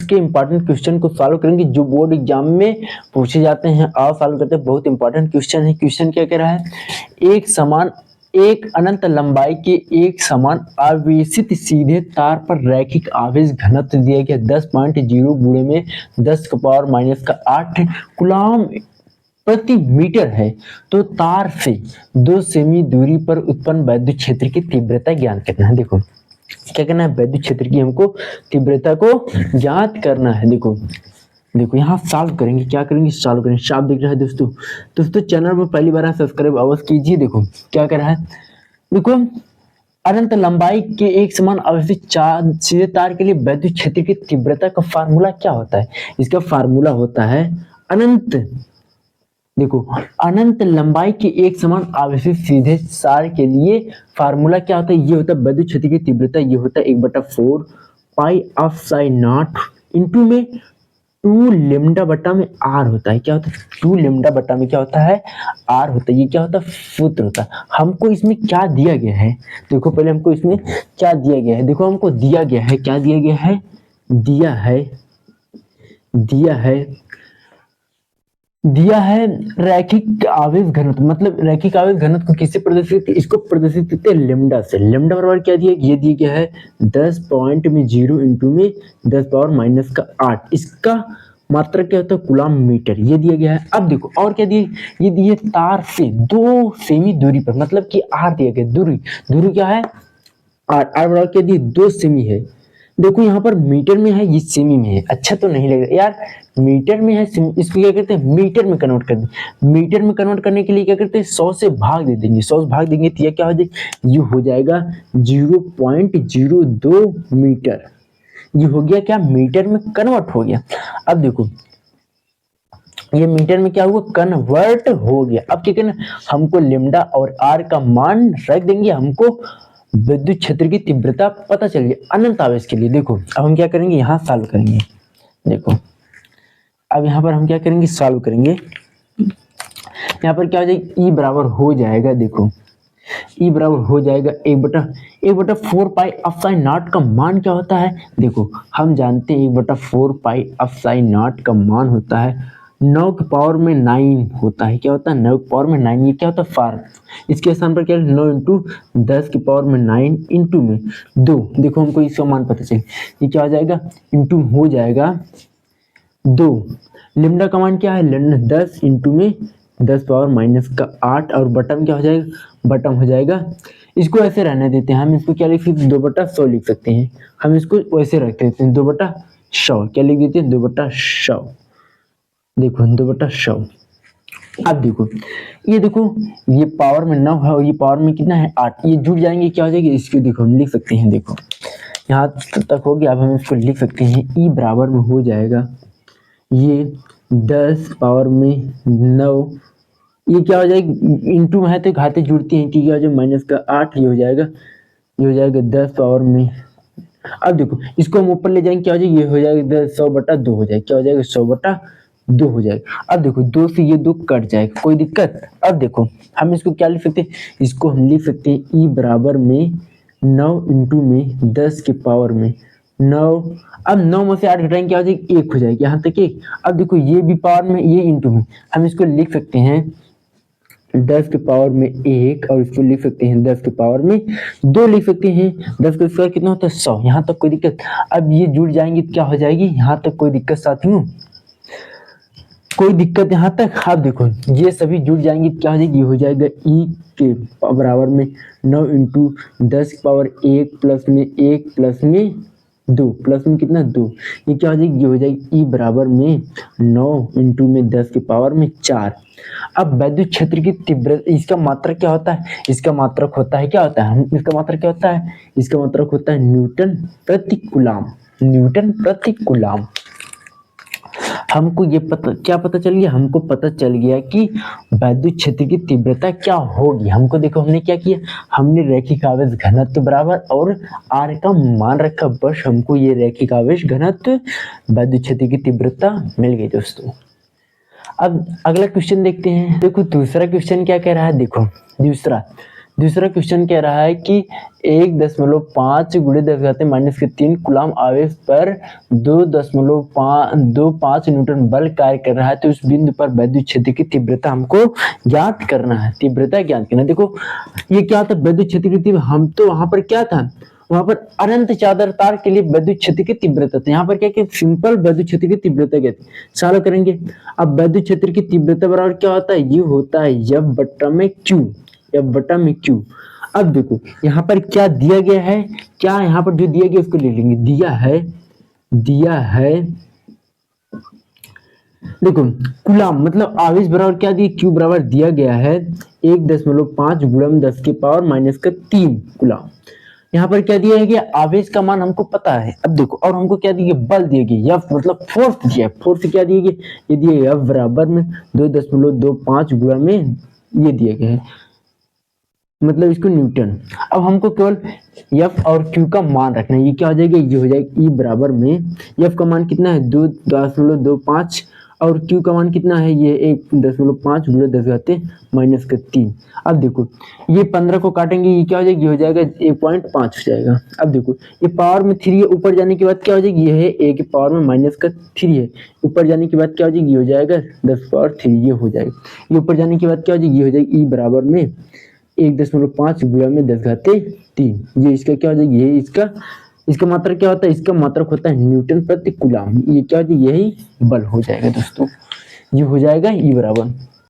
के important question को solve करेंगे जो बोर्ड एग्जाम में पूछे जाते हैं। आओ सॉल्व करते हैं। बहुत इंपॉर्टेंट क्वेश्चन है। क्वेश्चन क्या कह रहा है, एक अनंत लंबाई के एक समान आवेशित सीधे तार पर रैखिक आवेश घनत्व दिया गया 10.0 गुणे में 10⁻⁻8 कूलम्ब प्रति मीटर है, तो तार से 2 सेमी दूरी पर उत्पन्न वैद्युत क्षेत्र की तीव्रता ज्ञात करना है। देखो क्या करना है, वैद्युत क्षेत्र की हमको तीव्रता को ज्ञात करना है। देखो यहाँ सॉल्व करेंगे। क्या करेंगे, सॉल्व करेंगे। साफ दिख रहा है दोस्तों चैनल पर पहली बार सब्सक्राइब अवश्य कीजिए। देखो क्या कर रहा है, देखो अनंत लंबाई के एक समान आवेशित सीधे तार के लिए वैद्युत क्षेत्र की तीव्रता का फार्मूला क्या होता है। इसका फार्मूला होता है अनंत लंबाई के एक समान आवेशित सीधे तार के लिए फार्मूला क्या होता है, ये होता है वैद्युत क्षेत्र की तीव्रता, ये होता है 1/4 पाई एप्सिलॉन नॉट इंटू में 2 लैम्डा बटा में आर होता है। क्या होता है, 2 लैम्डा बटा में क्या होता है, आर होता है। ये क्या होता है, सूत्र होता है। हमको इसमें क्या दिया गया है, देखो पहले हमको इसमें क्या दिया गया है। देखो हमको दिया गया है, क्या दिया गया है, दिया है रैखिक आवेश घनत्व। मतलब रैखिक आवेश घनत्व को किससे प्रदर्शित, इसको प्रदर्शित करते हैं लैम्डा से। लैम्डा बराबर क्या दिया, ये दिया गया है 10.0 इंटू में 10⁻⁻8। इसका मात्रा क्या होता है, कूलम्ब मीटर, ये दिया गया है। अब देखो और क्या दिए, ये दिए तार से 2 सेमी दूरी पर, मतलब कि आर दिया गया, दूरी क्या है, आर बराबर क्या दिए, 2 सेमी है। देखो यहाँ पर मीटर में है, ये सेमी में है। अच्छा तो नहीं लग रहा यार, मीटर में है, इसको क्या करते हैं, मीटर में कन्वर्ट कर दें। मीटर में कन्वर्ट करने के लिए क्या करते हैं, 100 से भाग दे देंगे। 100 से भाग देंगे तो ये क्या हो जाएगा, ये हो जाएगा 0.02 मीटर। ये हो गया क्या, मीटर में कन्वर्ट हो गया। अब देखो ये मीटर में क्या हुआ, कन्वर्ट हो गया। अब क्या करना, हमको लैम्डा और आर का मान रख देंगे, हमको विद्युत क्षेत्र की तीव्रता पता चल गई अनंत आवेश के लिए। देखो अब हम क्या करेंगे, यहाँ सॉल्व करेंगे। देखो अब यहाँ पर हम क्या करेंगे, सॉल्व करेंगे। यहाँ पर क्या हो जाएगा, ई बराबर हो जाएगा, देखो ई बराबर हो जाएगा 1/4 पाई एप्सिलॉन नॉट का मान क्या होता है। देखो हम जानते हैं 1/4 पाई एप्सिलॉन नॉट का मान होता है 9 की पावर में 9 होता है। क्या होता है, 9 की पावर में 9। ये क्या होता है, फार इसके स्थान पर क्या है, 9 इंटू 10 की पावर में 9 इंटू में 2। देखो हमको इसका मान पता चले, ये क्या हो जाएगा, इंटू हो जाएगा 2। लैम्डा का मान क्या है, 10 इंटू में 10⁻⁻8 और बटम क्या हो जाएगा, बटम हो जाएगा। इसको ऐसे रहने देते हैं, हम इसको क्या लिख सकते हैं, 2/100 लिख सकते हैं। हम इसको वैसे रख देते हैं 2/100, क्या लिख देते हैं, 2/100। देखो 2/100। अब देखो ये पावर में 9 है और ये पावर में कितना है, 8। ये जुड़ जाएंगे, क्या हो जाएगी, इसको देखो हम लिख सकते हैं। देखो यहाँ तक हो गया। अब हम इसको लिख सकते हैं, ई बराबर में हो जाएगा ये 10 पावर में 9, ये क्या हो जाएगा, इंटू में है तो घाते जुड़ती हैं, क्या हो जाएगा -8। ये हो जाएगा 10 पावर में। अब देखो इसको हम ऊपर ले जाएंगे, क्या हो जाएगा, ये हो जाएगा 100/2 हो जाएगा। क्या हो जाएगा, 100/2 हो जाएगा। अब देखो 2 से ये 2 कट जाएगा, कोई दिक्कत। अब देखो हम इसको क्या लिख सकते हैं, इसको हम लिख सकते हैं ई बराबर में 9 इंटू में 10 की पावर में 9। अब 9 में से 8 घटाएंगे, क्या हो जाएगा, 1 हो जाएगा, यहाँ तक 1। अब देखो ये भी पावर में, ये इंटू में, हम इसको लिख सकते हैं 10 की पावर में 1 और इसको लिख सकते हैं 10 की पावर में 2 लिख सकते हैं। 10 का स्क्वायर कितना होता है, 100। यहाँ तक कोई दिक्कत। अब ये जुड़ जाएंगे क्या हो जाएगी, यहाँ तक कोई दिक्कत साथियों, कोई दिक्कत यहाँ तक। आप देखो ये सभी जुड़ जाएंगे, क्या हो जाएगी, ये हो जाएगा ई के बराबर में 9 इंटू 10 की पावर 1 प्लस में 1 प्लस में 2 प्लस में कितना, 2। ये क्या हो जाएगी, ये हो जाएगी ई बराबर में 9 इंटू में 10 की पावर में 4। अब वैद्युत क्षेत्र की तीव्रता, इसका मात्रक क्या होता है, इसका मात्रक होता है, क्या होता है, इसका मात्रक क्या होता है, इसका मात्रक होता है न्यूटन प्रति कूलम्ब। न्यूटन प्रति कूलम्ब। हमको ये क्या पता चल गया, हमको पता चल गया कि वैद्युत क्षेत्र की तीव्रता क्या होगी। हमको देखो हमने क्या किया, हमने रैखिक आवेश घनत्व बराबर और आर का मान रखा, बस हमको ये रैखिक आवेश घनत्व वैद्युत क्षेत्र की तीव्रता मिल गई दोस्तों। अब अगला क्वेश्चन देखते हैं। देखो दूसरा क्वेश्चन क्या कह रहा है, देखो दूसरा क्वेश्चन कह रहा है कि 1.5 गुणे 10⁻³ कूलाम आवेश पर 2.25 न्यूटन बल कार्य कर रहा है, तो उस बिंदु पर वैद्युत क्षेत्र की तीव्रता हमको ज्ञात करना है। तीव्रता ज्ञात करना। देखो ये क्या था, वैद्युत क्षेत्र की तीव्रता। हम तो वहां पर क्या था, वहां पर अनंत चादर तार के लिए विद्युत क्षेत्र की तीव्रता थी। यहाँ पर क्या सिंपल विद्युत क्षेत्र की तीव्रता क्या थी, सॉल्व करेंगे। अब विद्युत क्षेत्र की तीव्रता बराबर क्या होता है, ये होता है F बटा में Q, F बटा में Q। अब देखो यहाँ पर क्या दिया गया है, क्या यहाँ पर जो दिया गया उसको ले लेंगे। दिया है देखो कूलाम मतलब आवेश बराबर क्या दिया, Q बराबर दिया गया है 1.5 गुणन 10⁻³ कूलाम। यहाँ पर क्या दिया है कि आवेश का मान हमको पता है। अब देखो और हमको क्या दिया, बल दिया गया F मतलब फोर्स दिया है। फोर्स क्या दिया गया, ये दिया F बराबर में 2.25 गुणा में ये दिया गया है, मतलब इसको न्यूटन। अब हमको केवल F और Q का मान रखना है। ये क्या हो जाएगा, ये हो जाएगा E बराबर में F का मान कितना है 2.25 और Q का मान कितना है, ये 1.5 गुणा 10⁻³ अब देखो ये 15 को काटेंगे, ये क्या हो जाएगा, ये हो जाएगा 1.5 हो जाएगा। अब देखो ये पावर में 3 है, ऊपर जाने के बाद क्या हो जाएगी, ये है a की पावर में -3 है, ऊपर जाने के बाद क्या हो जाएगी, ये हो जाएगा 10⁻3 ये हो जाएगा। ये ऊपर जाने के बाद क्या हो जाएगी, ये हो जाएगी E बराबर में 1.5 गुणा में 10⁻³ ये इसका क्या हो जाएगा, ये इसका मात्रक क्या होता है, इसका मात्रक होता है न्यूटन प्रति कूलाम। ये क्या हो जाएगा, यही बल हो जाएगा दोस्तों, ये हो जाएगा E बराबर।